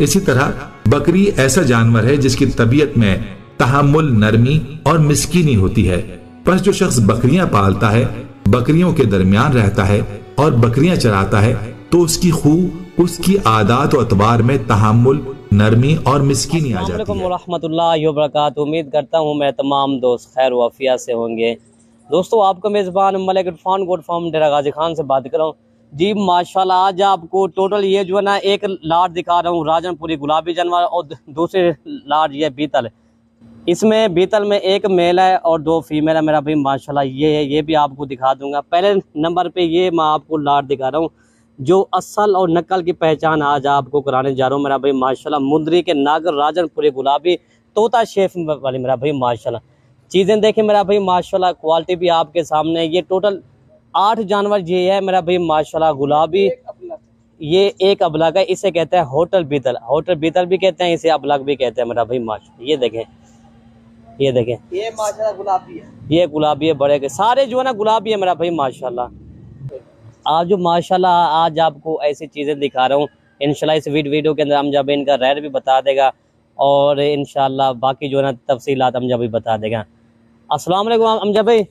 इसी तरह बकरी ऐसा जानवर है जिसकी तबीयत में तहम्मुल, नरमी और मिस्कीनी होती है। बस जो शख्स बकरियां पालता है, बकरियों के दरमियान रहता है और बकरियां चराता है, तो उसकी खूब उसकी आदात और अतबार में तहम्मुल, नरमी और मिस्कीनी आ जाती है। रहमतुल्लाहि व बरकातुहू। उम्मीद करता हूँ मेरे तमाम दोस्त खैर वाफिया से होंगे। दोस्तों, आपका मेज़बान मलिक इरफान गोट फार्म डेरा गाजी खान से बात कर रहा हूँ जी। माशाल्लाह आज आपको टोटल ये जो है ना एक लाट दिखा रहा हूँ राजनपुरी गुलाबी जानवर, और दूसरे लाट ये बीतल। इसमें बीतल में एक मेल है और 2 फीमेल है मेरा भाई। माशाल्लाह ये है, ये भी आपको दिखा दूंगा। पहले नंबर पे ये मैं आपको लाट दिखा रहा हूँ जो असल और नकल की पहचान आज आपको कराने जा रहा हूँ मेरा भाई। माशाल्लाह मुंदरी के नागर राजनपुरी गुलाबी तोता शेफ वाली मेरा भाई। माशाल्लाह चीज़ें देखें मेरा भाई, माशाल्लाह क्वालिटी भी आपके सामने। ये टोटल 8 जानवर ये है मेरा भाई। माशाल्लाह गुलाबी, ये एक अबलग है, इसे कहते हैं होटल बीतल। होटल बीतल भी कहते हैं, इसे अबलग भी कहते हैं मेरा भाई। माशाल्लाह ये देखें, ये देखें, ये माशाल्लाह गुलाबी है, ये गुलाबी है। बड़े के सारे जो है ना गुलाबी है मेरा भाई। माशाल्लाह आज जो माशाल्लाह आज आपको ऐसी चीज़ें दिखा रहा हूँ। इंशाल्लाह इस वीडियो के अंदर हम जब इनका रेट भी बता देगा और इंशाल्लाह बाकी जो है ना तफसीलात हम जब भी बता देगा। अस्सलाम वालेकुम अमजद भाई।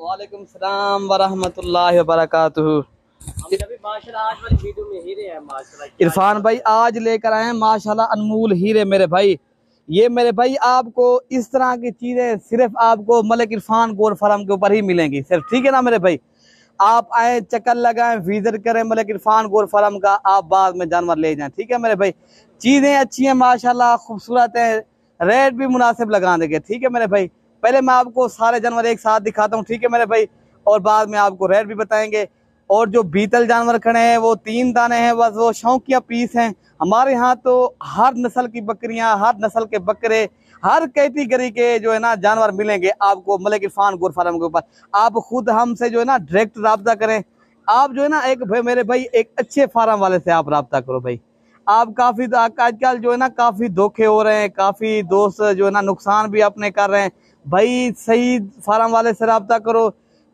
वालेकुम सलाम व रहमतुल्लाहि व बरकातुहू। माशाल्लाह आज वाली वीडियो में हीरे हैं माशाल्लाह। इरफान भाई आज लेकर आए हैं माशाल्लाह अनमोल हीरे मेरे भाई। ये मेरे भाई आपको इस तरह की चीजें सिर्फ आपको मलिक इरफान गोट फार्म के ऊपर ही मिलेंगी सिर्फ, ठीक है ना मेरे भाई। आप आए, चक्कर लगाएं, विजिट करें मलिक इरफान गोट फार्म का, आप बाद में जानवर ले जाएं, ठीक है मेरे भाई। चीजें अच्छी हैं माशाल्लाह, खूबसूरत है, रेट भी मुनासिब लगा देंगे, ठीक है मेरे भाई। पहले मैं आपको सारे जानवर एक साथ दिखाता हूँ, ठीक है मेरे भाई, और बाद में आपको रेट भी बताएंगे। और जो बीतल जानवर खड़े हैं वो 3 दाने हैं, बस वो शौकिया पीस हैं। हमारे यहाँ तो हर नस्ल की बकरियां, हर नस्ल के बकरे, हर कैटेगरी के जो है ना जानवर मिलेंगे आपको मलिक इरफान गोट फार्म के ऊपर। आप खुद हमसे जो है ना डायरेक्ट राब्ता करें। आप जो है ना एक भाई मेरे भाई एक अच्छे फार्म वाले से आप राब्ता करो भाई। आप काफी आजकल जो है ना काफी धोखे हो रहे हैं, काफी दोस्त जो है ना नुकसान भी अपने कर रहे हैं भाई। सही फार्म वाले से राब्ता करो।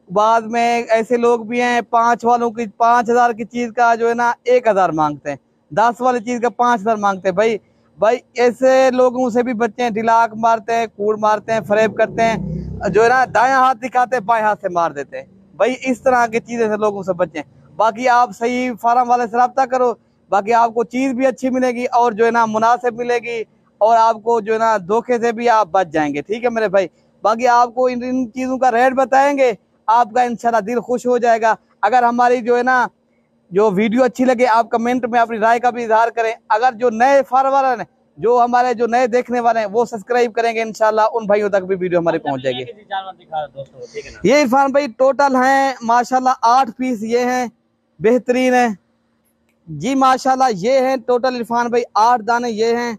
बाद में ऐसे लोग भी हैं 5 वालों की 5000 की चीज का जो है ना 1000 मांगते हैं, 10 वाली चीज का 5000 मांगते हैं भाई ऐसे लोगों से भी बच्चे हैं। ढिलाक मारते हैं, कूड़ मारते हैं, फरेब करते हैं, जो है ना दायां हाथ दिखाते हैं बाएं हाथ से मार देते हैं भाई। इस तरह की चीजें से लोगों से बचें। बाकी आप सही फार्म वाले से रब्ता करो, बाकी आपको चीज भी अच्छी मिलेगी और जो है ना मुनासिब मिलेगी, और आपको जो है ना धोखे से भी आप बच जाएंगे, ठीक है मेरे भाई। बाकी आपको इन चीजों का रेट बताएंगे, आपका इंशाल्लाह दिल खुश हो जाएगा। अगर हमारी जो है ना जो वीडियो अच्छी लगे आप कमेंट में अपनी राय का भी इजहार करें। अगर जो नए फार्म वाले हैं, जो हमारे जो नए देखने वाले हैं वो सब्सक्राइब करेंगे, इंशाल्लाह उन भाइयों तक भी वीडियो हमारी पहुंच जाएगी। ये इरफान भाई टोटल हैं माशाल्लाह 8 पीस ये हैं, बेहतरीन है जी माशाल्लाह। ये हैं टोटल इरफान भाई 8 दाने ये हैं,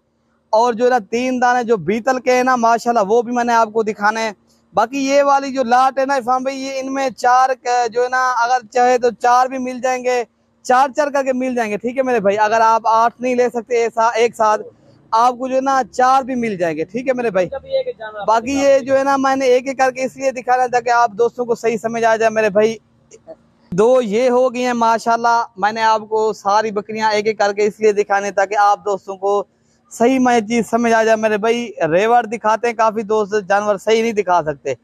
और जो है ना 3 दाने जो बीतल के हैं ना माशाल्लाह वो भी मैंने आपको दिखाने हैं। बाकी ये वाली जो लाट है ना इरफान भाई, ये इनमें 4 जो है ना अगर चाहे तो 4 भी मिल जाएंगे, 4 करके मिल जाएंगे, ठीक है मेरे भाई। अगर आप 8 नहीं ले सकते एक साथ, आपको जो है ना 4 भी मिल जाएंगे, ठीक है मेरे भाई। बाकी ये जो है ना मैंने एक एक करके इसलिए दिखाना था कि आप दोस्तों को सही समझ आ जाए मेरे भाई। 2 ये हो गई हैं माशाल्लाह। मैंने आपको सारी बकरियां एक एक करके इसलिए दिखाने ताकि आप दोस्तों को सही मैं चीज समझ आ जाए मेरे भाई। रेवर दिखाते हैं काफी दोस्त, जानवर सही नहीं दिखा सकते।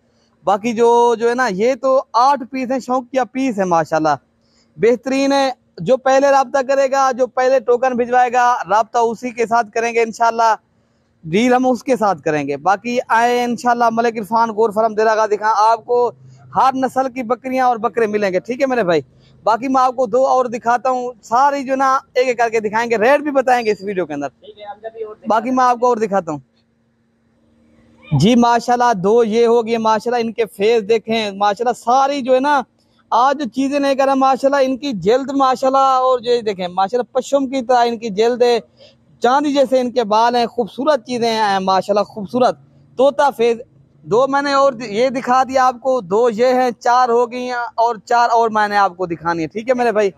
बाकी जो है ना ये तो 8 पीस हैं, शौकिया पीस है माशाल्लाह, बेहतरीन है। जो पहले राब्ता करेगा, जो पहले टोकन भिजवाएगा, राब्ता उसी के साथ करेंगे इंशाल्लाह, डील हम उसके साथ करेंगे। बाकी आए इंशाल्लाह मलिक इरफान गोट फार्म डेरा गाजी खान, आपको हर नस्ल की बकरियां और बकरे मिलेंगे, ठीक है मेरे भाई। बाकी मैं आपको 2 और दिखाता हूँ, सारी जो ना एक एक करके दिखाएंगे, रेट भी बताएंगे इस वीडियो के अंदर। बाकी मैं आपको और दिखाता हूँ जी माशाल्लाह। 2 ये हो गए माशाल्लाह, इनके फेस देखें माशाल्लाह। सारी जो है ना आज जो चीजें नहीं कर रहा माशाल्लाह, इनकी जल्द माशाल्लाह, और ये देखें माशाल्लाह पशम की तरह इनकी जल्द है, चांदी जैसे इनके बाल हैं, खूबसूरत चीजें हैं माशाल्लाह, खूबसूरत तोता फेस। 2 मैंने और ये दिखा दिया आपको, 2 ये हैं, 4 हो गई हैं, और 4 और मैंने आपको दिखानी है, ठीक है मेरे भाई।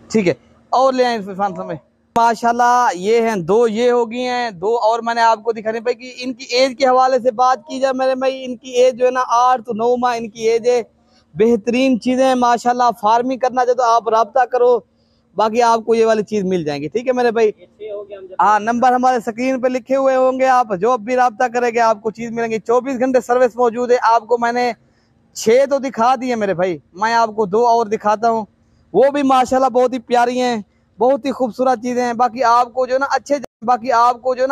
ठीक है और ले आए समय माशाल्लाह। ये हैं 2 ये हो गई हैं, 2 और मैंने आपको दिखानी भाई कि इनकी एज के हवाले से बात की जाए मेरे भाई, इनकी एज जो है ना 8 तो 9 माह इनकी एज है। बेहतरीन चीजें माशाल्लाह। फार्मिंग करना चाहे तो आप राब्ता करो। बाकी आपको ये वाली चीज मिल जाएंगी। ठीक है मेरे भाई। हाँ, नंबर हमारे स्क्रीन पे लिखे हुए होंगे, आप जो भी रब्ता करेंगे आपको चीज मिलेंगी। 24 घंटे सर्विस मौजूद है। आपको मैंने 6 तो दिखा दिए मेरे भाई, मैं आपको 2 और दिखाता हूँ, वो भी माशाल्लाह बहुत ही प्यारी हैं, बहुत ही खूबसूरत चीजें हैं। बाकी आपको जो ना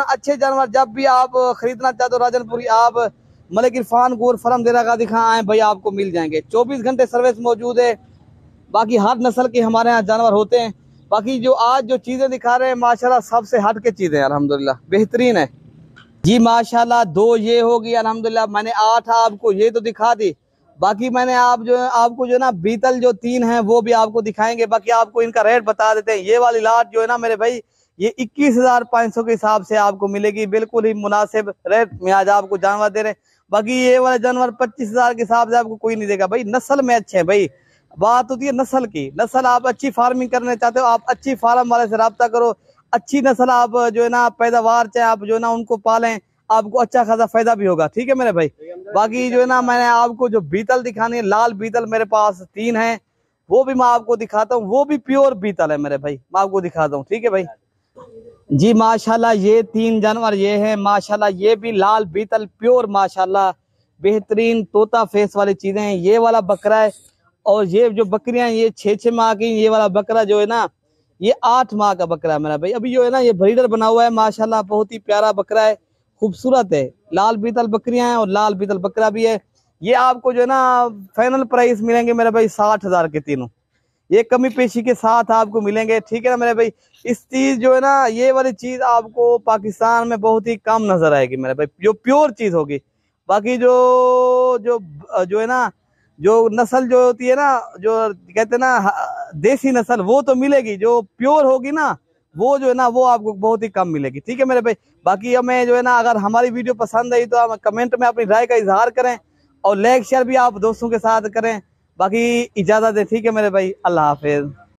अच्छे जानवर जब भी आप खरीदना चाहते हो राजनपुरी, आप मलिक इरफान गोट फार्म डेरागाजी खां आए भाई, आपको मिल जाएंगे। 24 घंटे सर्विस मौजूद है। बाकी हर नस्ल के हमारे यहाँ जानवर होते हैं। बाकी जो आज जो चीजें दिखा रहे हैं माशाल्लाह सबसे हट के चीजें अल्हम्दुलिल्लाह बेहतरीन है जी माशाल्लाह। 2 ये होगी अल्हम्दुलिल्लाह। मैंने 8 आपको ये तो दिखा दी। बाकी मैंने आपको जो ना बीतल जो 3 हैं वो भी आपको दिखाएंगे। बाकी आपको इनका रेट बता देते हैं। ये वाली लाट जो है ना मेरे भाई, ये 21,500 के हिसाब से आपको मिलेगी, बिल्कुल ही मुनासिब रेट में आज आपको जानवर दे रहे हैं। बाकी ये वाला जानवर 25,000 के हिसाब से आपको कोई नहीं देगा भाई। नस्ल में अच्छे हैं भाई, बात होती है नस्ल की। नस्ल आप अच्छी फार्मिंग करने चाहते हो, आप अच्छी फार्म वाले से रब्ता करो, अच्छी नस्ल आप जो है ना पैदावार चाहे आप जो है ना उनको पालें, आपको अच्छा खासा फायदा भी होगा। ठीक है मेरे भाई। बाकी जो है ना मैंने आपको जो बीतल दिखानी है, लाल बीतल मेरे पास 3 है, वो भी मैं आपको दिखाता हूँ। वो भी प्योर बीतल है मेरे भाई, मैं आपको दिखाता हूँ। ठीक है भाई जी माशाल्लाह। ये 3 जानवर ये हैं माशाल्लाह। ये भी लाल बीतल प्योर माशाल्लाह बेहतरीन तोता फेस वाली चीजें हैं। ये वाला बकरा है, और ये जो बकरियां ये 6-6 माह की। ये वाला बकरा जो है ना ये 8 माह का बकरा है मेरा भाई। अभी जो है ना ये ब्रीडर बना हुआ है माशाल्लाह, बहुत ही प्यारा बकरा है, खूबसूरत है। लाल बीतल बकरियां हैं और लाल बीतल बकरा भी है। ये आपको जो है ना फाइनल प्राइस मिलेंगे मेरे भाई 60,000 के तीनों, ये कमी पेशी के साथ आपको मिलेंगे। ठीक है ना मेरे भाई। इस चीज जो है ना ये वाली चीज आपको पाकिस्तान में बहुत ही कम नजर आएगी मेरे भाई, जो प्योर चीज होगी। बाकी जो जो जो है ना जो नस्ल जो होती है ना, जो कहते हैं ना देसी नस्ल, वो तो मिलेगी। जो प्योर होगी ना वो जो है ना वो आपको बहुत ही कम मिलेगी। ठीक है मेरे भाई। बाकी हमें जो है ना अगर हमारी वीडियो पसंद आई तो आप कमेंट में अपनी राय का इजहार करें, और लाइक शेयर भी आप दोस्तों के साथ करें। बाकी इजाजत है। ठीक है मेरे भाई, अल्लाह हाफिज।